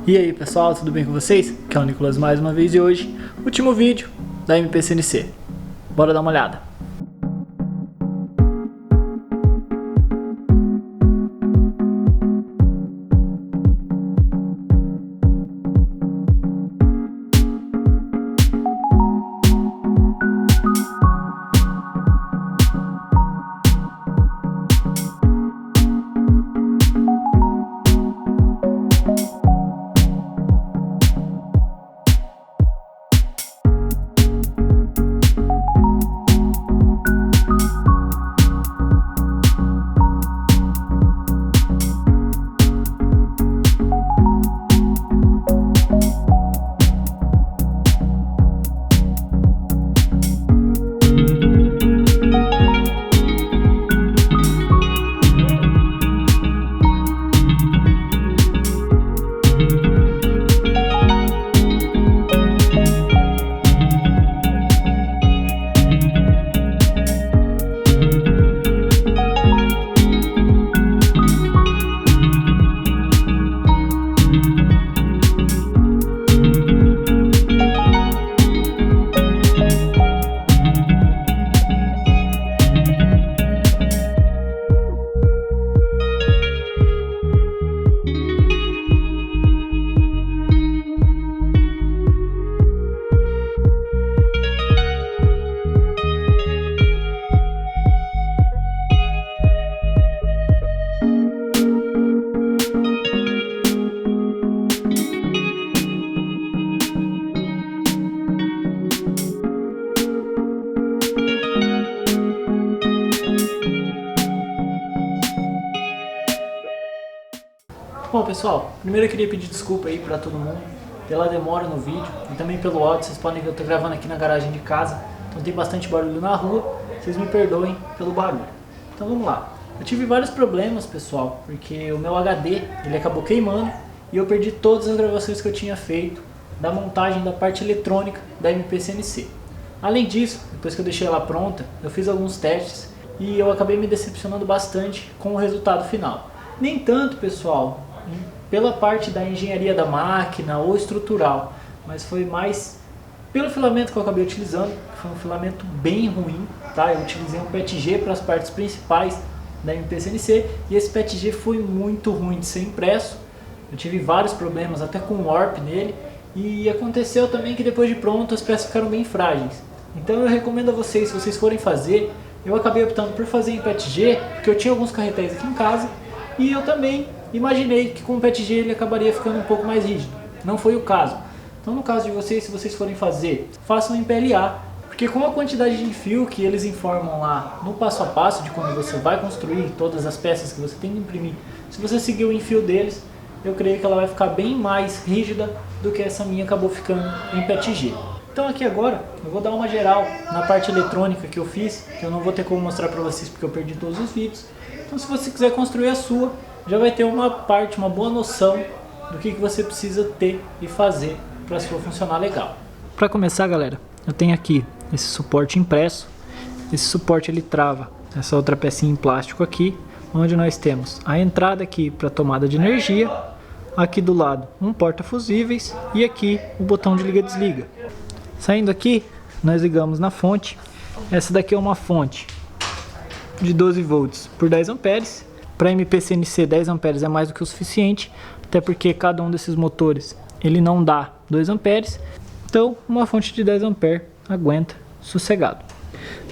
E aí pessoal, tudo bem com vocês? Aqui é o Nicolas mais uma vez e hoje, último vídeo da MPCNC. Bora dar uma olhada. Bom pessoal, primeiro eu queria pedir desculpa aí pra todo mundo pela demora no vídeo e também pelo áudio. Vocês podem ver que eu tô gravando aqui na garagem de casa, então tem bastante barulho na rua, vocês me perdoem pelo barulho. Então vamos lá. Eu tive vários problemas pessoal, porque o meu HD ele acabou queimando e eu perdi todas as gravações que eu tinha feito da montagem da parte eletrônica da MPCNC. Além disso, depois que eu deixei ela pronta, eu fiz alguns testes e eu acabei me decepcionando bastante com o resultado final. Nem tanto pessoal pela parte da engenharia da máquina ou estrutural, mas foi mais pelo filamento que eu acabei utilizando, que foi um filamento bem ruim, tá? Eu utilizei um PETG para as partes principais da MPCNC e esse PETG foi muito ruim de ser impresso. Eu tive vários problemas até com o warp nele e aconteceu também que depois de pronto as peças ficaram bem frágeis. Então eu recomendo a vocês, se vocês forem fazer, eu acabei optando por fazer em PETG, porque eu tinha alguns carretéis aqui em casa e eu também imaginei que com o PETG ele acabaria ficando um pouco mais rígido. Não foi o caso. Então no caso de vocês, se vocês forem fazer, façam em PLA, porque com a quantidade de fio que eles informam lá no passo a passo de quando você vai construir todas as peças que você tem que imprimir, se você seguir o enfio deles, eu creio que ela vai ficar bem mais rígida do que essa minha acabou ficando em PETG. Então aqui agora eu vou dar uma geral na parte eletrônica que eu fiz, que eu não vou ter como mostrar para vocês porque eu perdi todos os vídeos. Então se você quiser construir a sua, já vai ter uma boa noção do que você precisa ter e fazer para a sua funcionar legal. Para começar galera, eu tenho aqui esse suporte impresso. Esse suporte ele trava essa outra pecinha em plástico aqui, onde nós temos a entrada aqui para tomada de energia, aqui do lado um porta-fusíveis e aqui o botão de liga e desliga. Saindo aqui, nós ligamos na fonte. Essa daqui é uma fonte de 12 volts por 10 amperes. Para MPCNC 10 amperes é mais do que o suficiente, até porque cada um desses motores ele não dá 2 amperes. Então uma fonte de 10 amperes aguenta sossegado.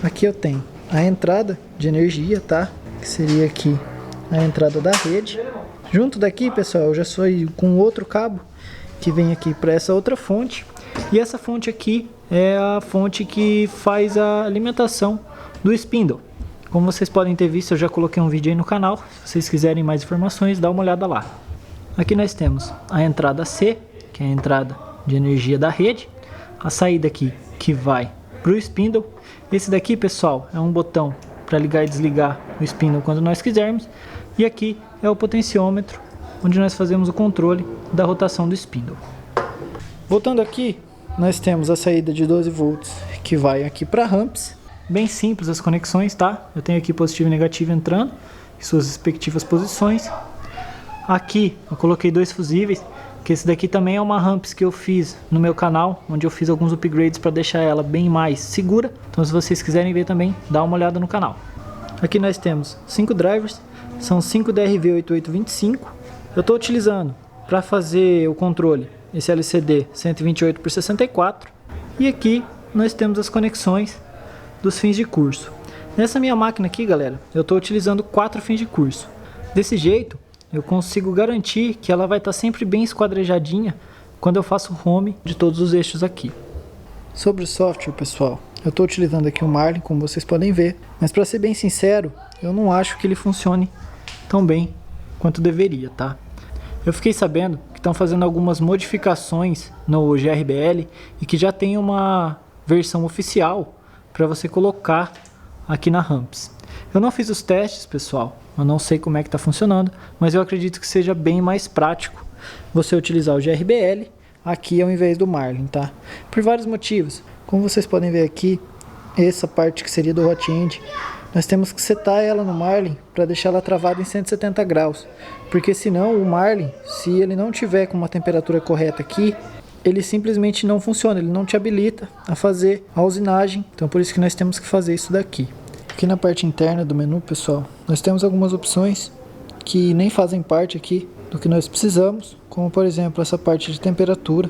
Aqui eu tenho a entrada de energia, tá? Que seria aqui a entrada da rede. Junto daqui pessoal, eu já sou com outro cabo que vem aqui para essa outra fonte. E essa fonte aqui é a fonte que faz a alimentação do spindle. Como vocês podem ter visto, eu já coloquei um vídeo aí no canal. Se vocês quiserem mais informações, dá uma olhada lá. Aqui nós temos a entrada C, que é a entrada de energia da rede. A saída aqui, que vai para o spindle. Esse daqui, pessoal, é um botão para ligar e desligar o spindle quando nós quisermos. E aqui é o potenciômetro, onde nós fazemos o controle da rotação do spindle. Voltando aqui, nós temos a saída de 12 volts, que vai aqui para ramps. Bem simples as conexões, tá? Eu tenho aqui positivo e negativo entrando em suas respectivas posições. Aqui eu coloquei 2 fusíveis. que esse daqui também é uma ramps que eu fiz no meu canal, onde eu fiz alguns upgrades para deixar ela bem mais segura. Então se vocês quiserem ver também, dá uma olhada no canal. Aqui nós temos 5 drivers, são 5 DRV8825. Eu estou utilizando para fazer o controle esse LCD 128x64. E aqui nós temos as conexões dos fins de curso. Nessa minha máquina aqui, galera, eu estou utilizando 4 fins de curso. Desse jeito, eu consigo garantir que ela vai estar sempre bem esquadrejadinha quando eu faço o home de todos os eixos aqui. Sobre o software, pessoal, eu estou utilizando aqui o Marlin, como vocês podem ver, mas para ser bem sincero, eu não acho que ele funcione tão bem quanto deveria, tá? Eu fiquei sabendo que estão fazendo algumas modificações no GRBL e que já tem uma versão oficial para você colocar aqui na Ramps. Eu não fiz os testes, pessoal, eu não sei como é que está funcionando, mas eu acredito que seja bem mais prático você utilizar o GRBL aqui ao invés do Marlin, tá? Por vários motivos. Como vocês podem ver aqui, essa parte que seria do hot end, nós temos que setar ela no Marlin para deixar ela travada em 170 graus, porque senão o Marlin, se ele não tiver com uma temperatura correta aqui, ele simplesmente não funciona, ele não te habilita a fazer a usinagem. Então por isso que nós temos que fazer isso daqui. Aqui na parte interna do menu, pessoal, nós temos algumas opções que nem fazem parte aqui do que nós precisamos, como por exemplo essa parte de temperatura.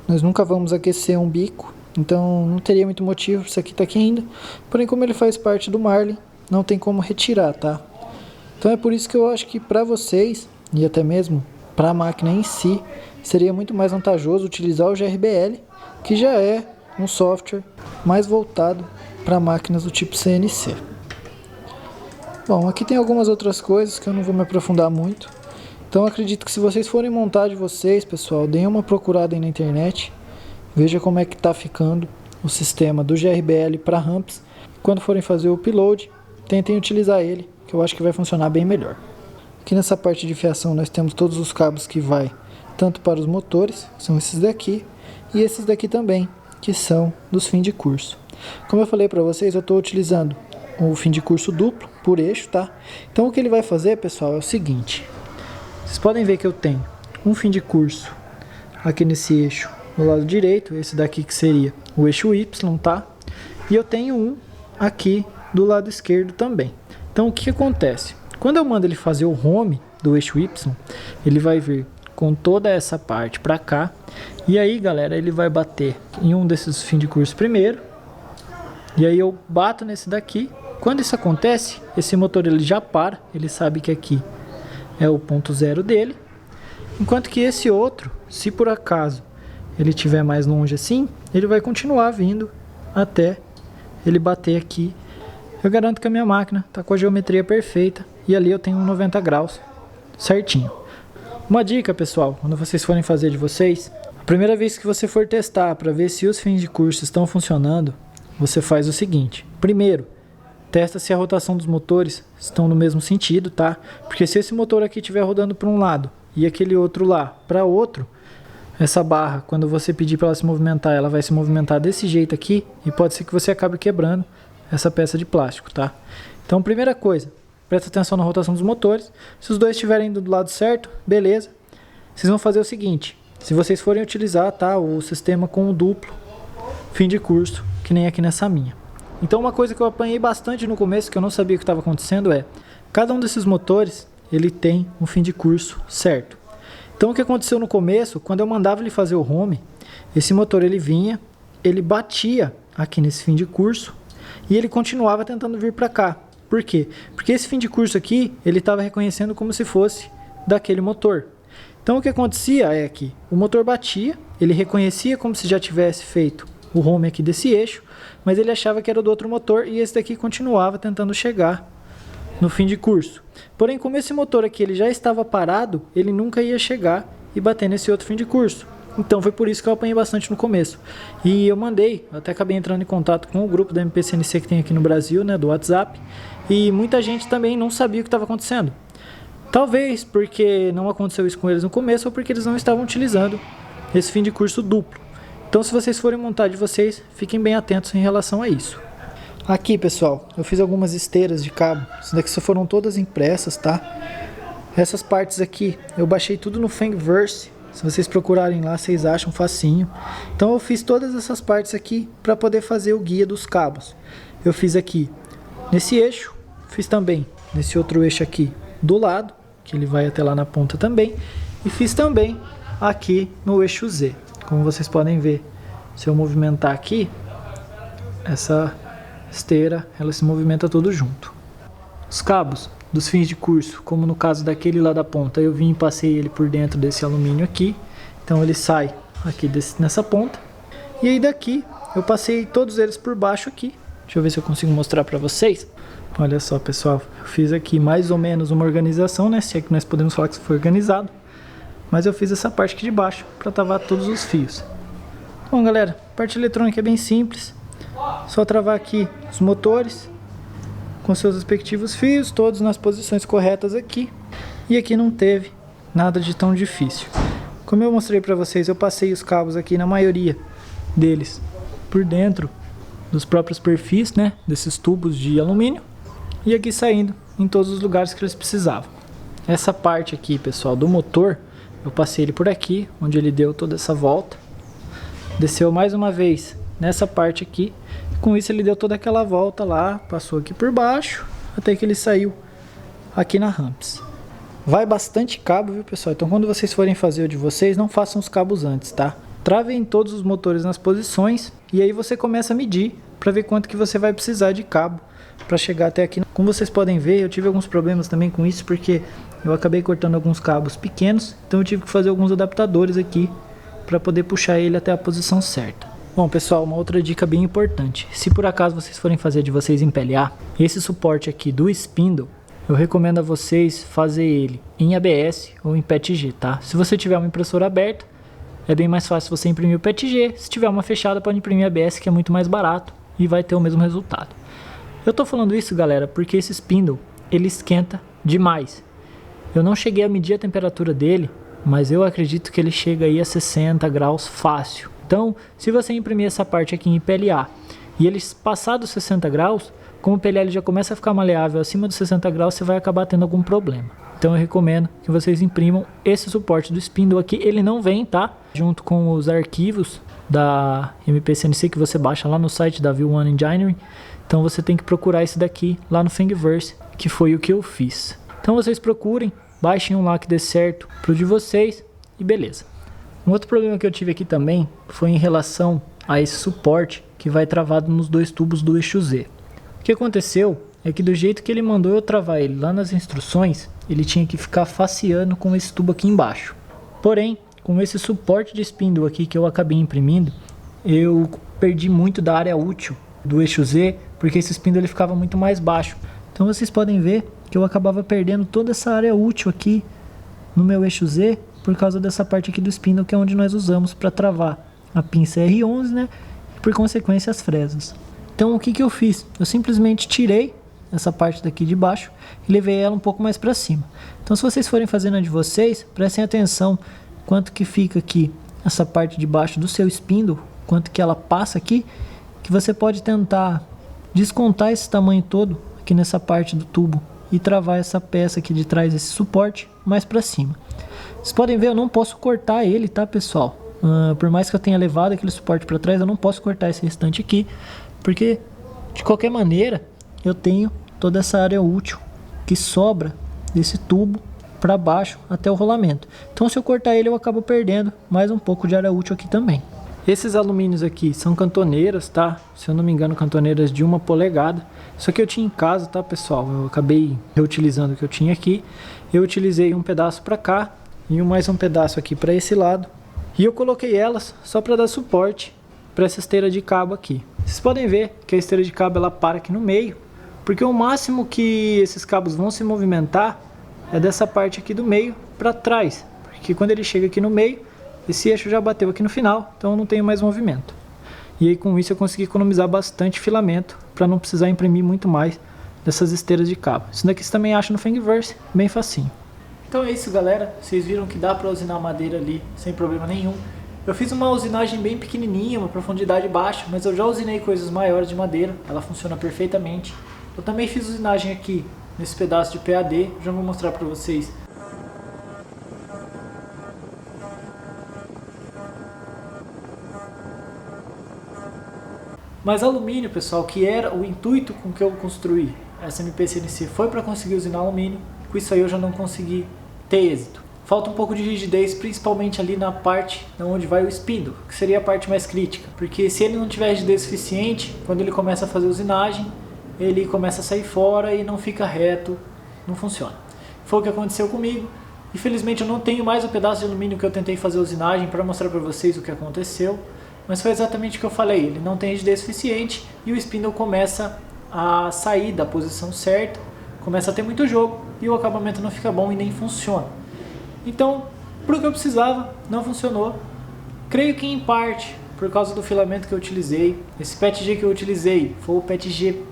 Nós nunca vamos aquecer um bico, então não teria muito motivo para isso aqui estar aqui ainda. Porém, como ele faz parte do Marlin, não tem como retirar, tá? Então é por isso que eu acho que para vocês, e até mesmo para a máquina em si, seria muito mais vantajoso utilizar o GRBL, que já é um software mais voltado para máquinas do tipo CNC. Bom, aqui tem algumas outras coisas que eu não vou me aprofundar muito. Então acredito que se vocês forem montar de vocês, pessoal, deem uma procurada aí na internet. Veja como é que está ficando o sistema do GRBL para Ramps. Quando forem fazer o upload, tentem utilizar ele, que eu acho que vai funcionar bem melhor. Aqui nessa parte de fiação nós temos todos os cabos que vai tanto para os motores, que são esses daqui, e esses daqui também, que são dos fins de curso. Como eu falei para vocês, eu estou utilizando o fim de curso duplo por eixo, tá? Então o que ele vai fazer, pessoal, é o seguinte. Vocês podem ver que eu tenho um fim de curso aqui nesse eixo do lado direito, esse daqui que seria o eixo Y, tá? E eu tenho um aqui do lado esquerdo também. Então o que acontece? Quando eu mando ele fazer o home do eixo Y, ele vai vir com toda essa parte para cá. E aí, galera, ele vai bater em um desses fins de curso primeiro. E aí eu bato nesse daqui. Quando isso acontece, esse motor ele já para. Ele sabe que aqui é o ponto zero dele. Enquanto que esse outro, se por acaso ele estiver mais longe assim, ele vai continuar vindo até ele bater aqui. Eu garanto que a minha máquina está com a geometria perfeita. E ali eu tenho um 90 graus certinho. Uma dica, pessoal, quando vocês forem fazer de vocês, a primeira vez que você for testar para ver se os fins de curso estão funcionando, você faz o seguinte. Primeiro, testa se a rotação dos motores estão no mesmo sentido, tá? Porque se esse motor aqui estiver rodando para um lado e aquele outro lá para outro, essa barra, quando você pedir para ela se movimentar, ela vai se movimentar desse jeito aqui e pode ser que você acabe quebrando essa peça de plástico, tá? Então, primeira coisa, presta atenção na rotação dos motores. Se os dois estiverem do lado certo, beleza. Vocês vão fazer o seguinte. Se vocês forem utilizar, tá, o sistema com o duplo fim de curso, que nem aqui nessa minha. Então uma coisa que eu apanhei bastante no começo, que eu não sabia o que estava acontecendo, é cada um desses motores, ele tem um fim de curso certo. Então o que aconteceu no começo, quando eu mandava ele fazer o home, esse motor ele vinha, ele batia aqui nesse fim de curso e ele continuava tentando vir para cá. Por quê? Porque esse fim de curso aqui, ele estava reconhecendo como se fosse daquele motor. Então o que acontecia é que o motor batia, ele reconhecia como se já tivesse feito o home aqui desse eixo, mas ele achava que era do outro motor e esse daqui continuava tentando chegar no fim de curso. Porém, como esse motor aqui ele já estava parado, ele nunca ia chegar e bater nesse outro fim de curso. Então foi por isso que eu apanhei bastante no começo. E eu até acabei entrando em contato com o grupo da MPCNC que tem aqui no Brasil, né, do WhatsApp, e muita gente também não sabia o que estava acontecendo. Talvez porque não aconteceu isso com eles no começo ou porque eles não estavam utilizando esse fim de curso duplo. Então se vocês forem montar de vocês, fiquem bem atentos em relação a isso. Aqui, pessoal, eu fiz algumas esteiras de cabo. Isso daqui só foram todas impressas, tá? Essas partes aqui, eu baixei tudo no Thingiverse, Se vocês procurarem lá, vocês acham facinho. Então eu fiz todas essas partes aqui para poder fazer o guia dos cabos. Eu fiz aqui nesse eixo, fiz também nesse outro eixo aqui do lado, que ele vai até lá na ponta também. E fiz também aqui no eixo Z. Como vocês podem ver, se eu movimentar aqui, essa esteira, ela se movimenta tudo junto. Os cabos dos fins de curso, como no caso daquele lá da ponta, eu vim e passei ele por dentro desse alumínio aqui. Então ele sai aqui nessa ponta. E aí daqui eu passei todos eles por baixo aqui. Deixa eu ver se eu consigo mostrar para vocês. Olha só, pessoal, eu fiz aqui mais ou menos uma organização, né? Se é que nós podemos falar que isso foi organizado. Mas eu fiz essa parte aqui de baixo para travar todos os fios. Bom, galera, a parte eletrônica é bem simples. Só travar aqui os motores com seus respectivos fios, todos nas posições corretas aqui. E aqui não teve nada de tão difícil. Como eu mostrei para vocês, eu passei os cabos aqui na maioria deles por dentro dos próprios perfis, né, desses tubos de alumínio. E aqui saindo em todos os lugares que eles precisavam. Essa parte aqui, pessoal, do motor, eu passei ele por aqui, onde ele deu toda essa volta. Desceu mais uma vez nessa parte aqui. Com isso ele deu toda aquela volta lá, passou aqui por baixo, até que ele saiu aqui na ramps. Vai bastante cabo, viu, pessoal? Então quando vocês forem fazer o de vocês, não façam os cabos antes, tá? Travem todos os motores nas posições e aí você começa a medir para ver quanto que você vai precisar de cabo para chegar até aqui. Como vocês podem ver, eu tive alguns problemas também com isso, porque eu acabei cortando alguns cabos pequenos, então eu tive que fazer alguns adaptadores aqui para poder puxar ele até a posição certa. Bom, pessoal, uma outra dica bem importante. Se por acaso vocês forem fazer de vocês em PLA, esse suporte aqui do spindle, eu recomendo a vocês fazer ele em ABS ou em PETG, tá? Se você tiver uma impressora aberta, é bem mais fácil você imprimir o PETG. Se tiver uma fechada, pode imprimir ABS, que é muito mais barato e vai ter o mesmo resultado. Eu tô falando isso, galera, porque esse spindle, ele esquenta demais. Eu não cheguei a medir a temperatura dele, mas eu acredito que ele chega aí a 60 graus fácil. Então, se você imprimir essa parte aqui em PLA e ele passar dos 60 graus, como o PLA ele já começa a ficar maleável acima dos 60 graus, você vai acabar tendo algum problema. Então eu recomendo que vocês imprimam esse suporte do spindle aqui. Ele não vem, tá? Junto com os arquivos da MPCNC que você baixa lá no site da V1 Engineering. Então você tem que procurar esse daqui lá no Thingiverse, que foi o que eu fiz. Então vocês procurem, baixem um lá que dê certo pro de vocês e beleza. Um outro problema que eu tive aqui também foi em relação a esse suporte que vai travado nos dois tubos do eixo Z. O que aconteceu é que do jeito que ele mandou eu travar ele lá nas instruções, ele tinha que ficar faceando com esse tubo aqui embaixo. Porém, com esse suporte de spindle aqui que eu acabei imprimindo, eu perdi muito da área útil do eixo Z, porque esse spindle ele ficava muito mais baixo. Então vocês podem ver que eu acabava perdendo toda essa área útil aqui no meu eixo Z, por causa dessa parte aqui do spindle, que é onde nós usamos para travar a pinça R11, né? E por consequência as fresas. Então o que que eu fiz? Eu simplesmente tirei essa parte daqui de baixo e levei ela um pouco mais para cima. Então se vocês forem fazendo a de vocês, prestem atenção quanto que fica aqui essa parte de baixo do seu spindle, quanto que ela passa aqui, que você pode tentar descontar esse tamanho todo aqui nessa parte do tubo e travar essa peça aqui de trás, esse suporte, mais para cima. Vocês podem ver, eu não posso cortar ele, tá, pessoal? Por mais que eu tenha levado aquele suporte para trás, eu não posso cortar esse restante aqui, porque de qualquer maneira eu tenho toda essa área útil que sobra desse tubo para baixo até o rolamento. Então se eu cortar ele, eu acabo perdendo mais um pouco de área útil aqui também. Esses alumínios aqui são cantoneiras, tá? Se eu não me engano, cantoneiras de 1 polegada. Isso aqui eu tinha em casa, tá, pessoal? Eu acabei reutilizando o que eu tinha aqui. Eu utilizei um pedaço para cá e mais um pedaço aqui para esse lado. E eu coloquei elas só para dar suporte para essa esteira de cabo aqui. Vocês podem ver que a esteira de cabo ela para aqui no meio, porque o máximo que esses cabos vão se movimentar é dessa parte aqui do meio para trás. Porque quando ele chega aqui no meio, esse eixo já bateu aqui no final, então eu não tenho mais movimento. E aí com isso eu consegui economizar bastante filamento para não precisar imprimir muito mais dessas esteiras de cabo. Isso daqui você também acha no Thingiverse, bem facinho. Então é isso, galera. Vocês viram que dá para usinar madeira ali sem problema nenhum. Eu fiz uma usinagem bem pequenininha, uma profundidade baixa, mas eu já usinei coisas maiores de madeira, ela funciona perfeitamente. Eu também fiz usinagem aqui nesse pedaço de PAD, já vou mostrar para vocês. Mas alumínio, pessoal, que era o intuito com que eu construí essa MP-CNC, foi para conseguir usinar alumínio. Com isso aí eu já não consegui ter êxito. Falta um pouco de rigidez, principalmente ali na parte onde vai o spindle, que seria a parte mais crítica. Porque se ele não tiver rigidez suficiente, quando ele começa a fazer usinagem, ele começa a sair fora e não fica reto, não funciona. Foi o que aconteceu comigo. Infelizmente eu não tenho mais o pedaço de alumínio que eu tentei fazer usinagem para mostrar para vocês o que aconteceu. Mas foi exatamente o que eu falei, ele não tem rigidez suficiente e o spindle começa a sair da posição certa, começa a ter muito jogo e o acabamento não fica bom e nem funciona. Então, para o que eu precisava, não funcionou. Creio que em parte, por causa do filamento que eu utilizei, esse PETG que eu utilizei foi o PETG,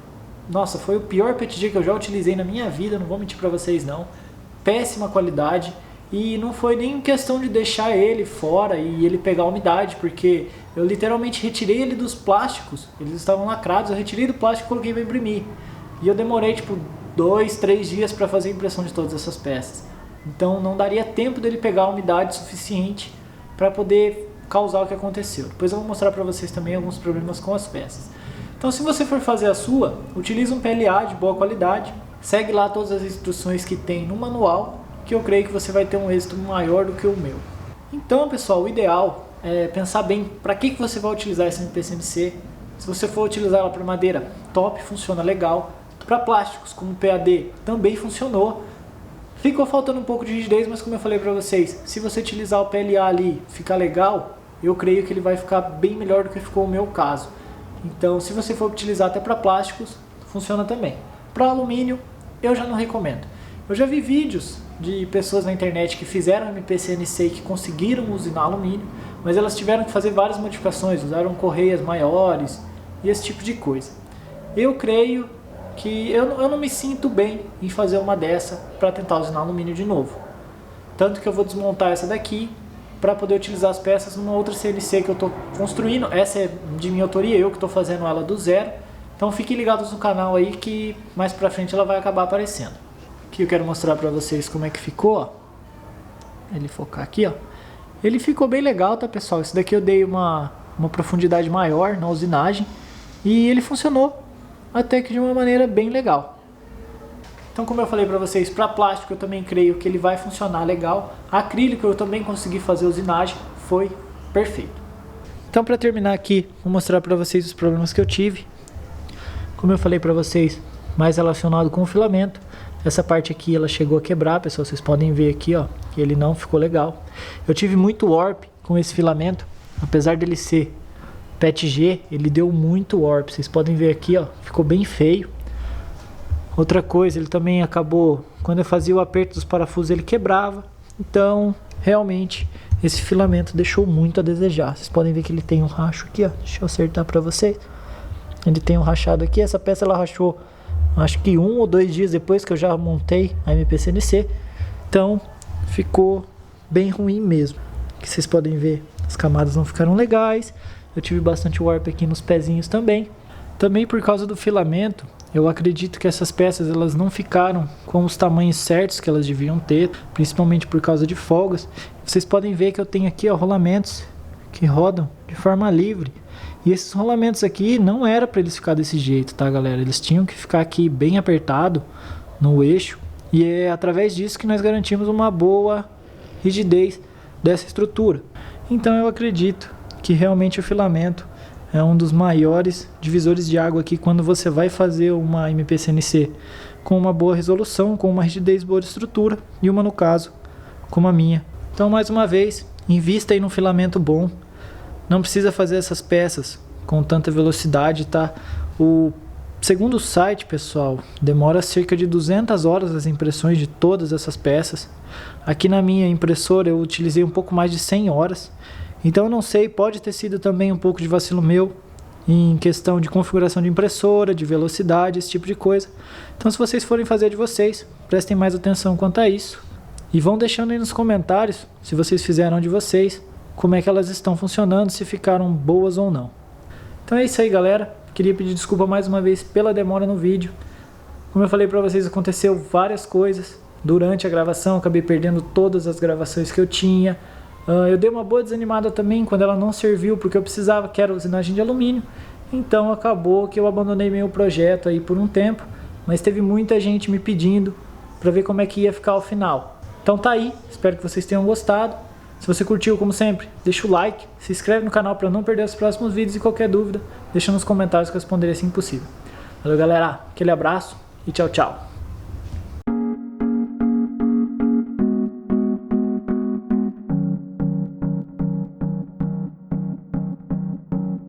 nossa, foi o pior PETG que eu já utilizei na minha vida, não vou mentir para vocês não. Péssima qualidade. E não foi nem questão de deixar ele fora e ele pegar umidade, porque eu literalmente retirei ele dos plásticos, eles estavam lacrados, eu retirei do plástico e coloquei para imprimir. E eu demorei tipo 2, 3 dias para fazer a impressão de todas essas peças. Então não daria tempo dele pegar umidade suficiente para poder causar o que aconteceu. Depois eu vou mostrar para vocês também alguns problemas com as peças. Então se você for fazer a sua, utilize um PLA de boa qualidade, segue lá todas as instruções que tem no manual, que eu creio que você vai ter um êxito maior do que o meu. Então, pessoal, o ideal é pensar bem para que você vai utilizar essa MP-CNC. Se você for utilizar ela para madeira, top, funciona legal. Para plásticos, como PAD, também funcionou. Ficou faltando um pouco de rigidez, mas como eu falei para vocês, se você utilizar o PLA ali, ficar legal, eu creio que ele vai ficar bem melhor do que ficou o meu caso. Então, se você for utilizar até para plásticos, funciona também. Para alumínio, eu já não recomendo. Eu já vi vídeos de pessoas na internet que fizeram MP-CNC e que conseguiram usinar alumínio, mas elas tiveram que fazer várias modificações, usaram correias maiores e esse tipo de coisa. Eu creio que eu não me sinto bem em fazer uma dessa para tentar usinar alumínio de novo. Tanto que eu vou desmontar essa daqui para poder utilizar as peças numa outra CNC que eu estou construindo. Essa é de minha autoria, eu que estou fazendo ela do zero. Então fiquem ligados no canal aí que mais pra frente ela vai acabar aparecendo. Aqui eu quero mostrar pra vocês como é que ficou, ó. Ele focar aqui, ó. Ele ficou bem legal, tá, pessoal? Esse daqui eu dei uma profundidade maior na usinagem e ele funcionou até que de uma maneira bem legal. Então, como eu falei pra vocês, para plástico eu também creio que ele vai funcionar legal. Acrílico eu também consegui fazer usinagem, foi perfeito. Então, para terminar aqui, vou mostrar pra vocês os problemas que eu tive. Como eu falei pra vocês, mais relacionado com o filamento. Essa parte aqui ela chegou a quebrar, pessoal, vocês podem ver aqui, ó, que ele não ficou legal. Eu tive muito warp com esse filamento, apesar dele ser PETG, ele deu muito warp. Vocês podem ver aqui, ó, ficou bem feio. Outra coisa, ele também acabou, quando eu fazia o aperto dos parafusos, ele quebrava. Então, realmente, esse filamento deixou muito a desejar. Vocês podem ver que ele tem um racho aqui, ó, deixa eu acertar pra vocês. Ele tem um rachado aqui, essa peça ela rachou acho que 1 ou 2 dias depois que eu já montei a MP-CNC. Então ficou bem ruim mesmo. Que vocês podem ver, as camadas não ficaram legais. Eu tive bastante warp aqui nos pezinhos também. Também por causa do filamento, eu acredito que essas peças elas não ficaram com os tamanhos certos que elas deviam ter, principalmente por causa de folgas. Vocês podem ver que eu tenho aqui, ó, rolamentos que rodam de forma livre. E esses rolamentos aqui não era para eles ficar desse jeito, tá, galera? Eles tinham que ficar aqui bem apertado no eixo. E é através disso que nós garantimos uma boa rigidez dessa estrutura. Então eu acredito que realmente o filamento é um dos maiores divisores de água aqui quando você vai fazer uma MP-CNC com uma boa resolução, com uma rigidez boa de estrutura e uma, no caso, como a minha. Então, mais uma vez, invista aí num filamento bom. Não precisa fazer essas peças com tanta velocidade, tá? Segundo o site, pessoal, demora cerca de 200 horas as impressões de todas essas peças. Aqui na minha impressora eu utilizei um pouco mais de 100 horas. Então eu não sei, pode ter sido também um pouco de vacilo meu em questão de configuração de impressora, de velocidade, esse tipo de coisa. Então se vocês forem fazer de vocês, prestem mais atenção quanto a isso. E vão deixando aí nos comentários, se vocês fizeram de vocês, como é que elas estão funcionando, se ficaram boas ou não. Então é isso aí, galera. Queria pedir desculpa mais uma vez pela demora no vídeo. Como eu falei pra vocês, aconteceu várias coisas durante a gravação. Acabei perdendo todas as gravações que eu tinha. Eu dei uma boa desanimada também quando ela não serviu, porque eu precisava, que era usinagem de alumínio. Então acabou que eu abandonei meu projeto aí por um tempo, mas teve muita gente me pedindo para ver como é que ia ficar o final. Então tá aí, espero que vocês tenham gostado. Se você curtiu, como sempre, deixa o like, se inscreve no canal para não perder os próximos vídeos e qualquer dúvida, deixa nos comentários que eu responderei assim que possível. Valeu galera, aquele abraço e tchau, tchau.